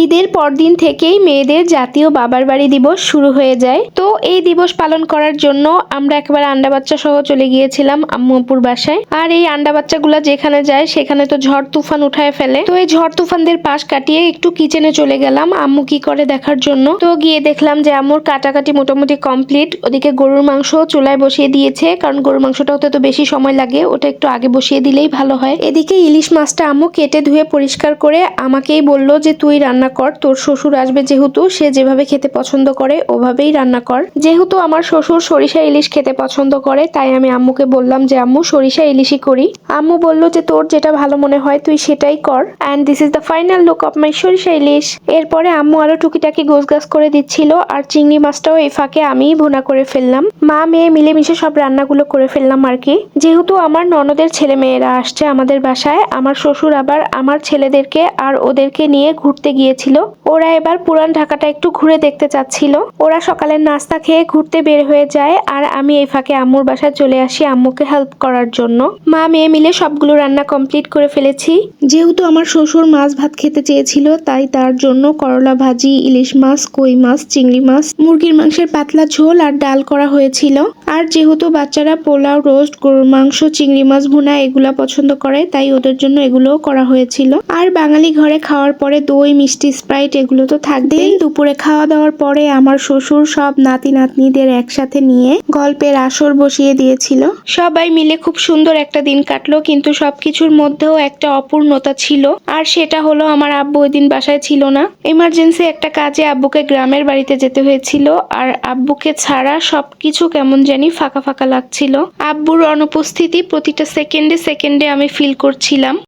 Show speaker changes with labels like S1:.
S1: ঈদের পরদিন থেকেই মেয়েদের জাতীয় বাবার বাড়ি দিবস শুরু হয়ে যায়। তো এই দিবস পালন করার জন্য আমরা একেবারে আন্ডা বাচ্চা সহ চলে গিয়েছিলাম আম্মু আপুর বাসায়। আর এই আন্ডা বাচ্চাগুলা যেখানে যায় সেখানে তো ঝড় তুফান উঠায় ফেলে। তো এই ঝড় তুফানদের পাশ কাটিয়ে একটু কিচেনে চলে গেলাম আম্মু কি করে দেখার জন্য। তো গিয়ে দেখলাম যে আম্মুর কাটাকাটি মোটামুটি কমপ্লিট। ওদিকে গরুর মাংস চুলায় বসিয়ে দিয়েছে, কারণ গরুর মাংসটা হতে তো বেশি সময় লাগে, ওটা একটু আগে বসিয়ে দিলেই ভালো হয়। এদিকে ইলিশ মাছটা আম্মু কেটে ধুয়ে পরিষ্কার করে আমাকেই বলল যে তুই রান্না কর, তোর শ্বশুর আসবে যেহেতু, সে যেভাবে খেতে পছন্দ করে ওভাবেই রান্না কর। যেহেতু আমার শ্বশুর সরিষা ইলিশ খেতে পছন্দ করে তাই আমি আম্মুকে বললাম যে আম্মু সরিষা ইলিশই করি। আম্মু বলল যে তোর যেটা ভালো মনে হয় তুই সেটাই কর, and this is the final look of my সরিষা ইলিশ। এরপরে আম্মু আরো টুকিটাকি গোছগাছ করে দিচ্ছিল, আর চিংড়ি মাছটাও এই ফাঁকে আমিই ভুনা করে ফেললাম। মা মেয়ে মিলেমিশে সব রান্নাগুলো করে ফেললাম আর কি। যেহেতু আমার ননদের ছেলে মেয়েরা আসছে আমাদের বাসায়, আমার শ্বশুর আবার আমার ছেলেদেরকে আর ওদেরকে নিয়ে ঘুরতে গিয়েছিল। ওরা এবার পুরান ঢাকাটা একটু ঘুরে দেখতে চাচ্ছিল। ওরা সকালের নাস্তা খেয়ে ঘুরতে বের হয়ে যায়, আর আমি এই ফাঁকে আম্মুর বাসায় চলে আসি আম্মুকে হেল্প করার জন্য। মা মেয়ে মিলে সবগুলো রান্না কমপ্লিট করে ফেলেছি। যেহেতু আমার শ্বশুর মাছ ভাত খেতে চেয়েছিল তাই তার জন্য করলা ভাজি, ইলিশ মাছ, কই মাছ, চিংড়ি মাছ, মুরগির মাংসের পাতলা ঝোল আর ডাল করা হয়েছিল। আর যেহেতু বাচ্চারা পোলাও, রোস্ট, গরুর মাংস, চিংড়ি মাছ ভুনা এগুলা পছন্দ করে তাই ওদের জন্য এগুলোও করা হয়েছিল। আর বাঙালি ঘরে খাওয়ার পরে দই, মিষ্টি, স্প্রাইট এগুলো তো থাকবেই। দুপুরে খাওয়া দাওয়ার পরে আমার শ্বশুর সব নাতি নাতনিদের একসাথে নিয়ে গল্পের আসর বসিয়ে দিয়েছিল। সবাই মিলে খুব সুন্দর একটা দিন কাটলো, কিন্তু সবকিছুর মধ্যেও একটা অপূর্ণতা ছিল, আর সেটা হলো আমার আব্বু ওই দিন বাসায় ছিল না। এমার্জেন্সি একটা কাজে আব্বুকে গ্রামের বাড়িতে যেতে হয়েছিল, আর আব্বুকে ছাড়া সবকিছু কেমন জানি ফাঁকা ফাঁকা লাগছিল। আব্বুর অনুপস্থিতি প্রতিটা সেকেন্ডে সেকেন্ডে আমি ফিল করছিলাম।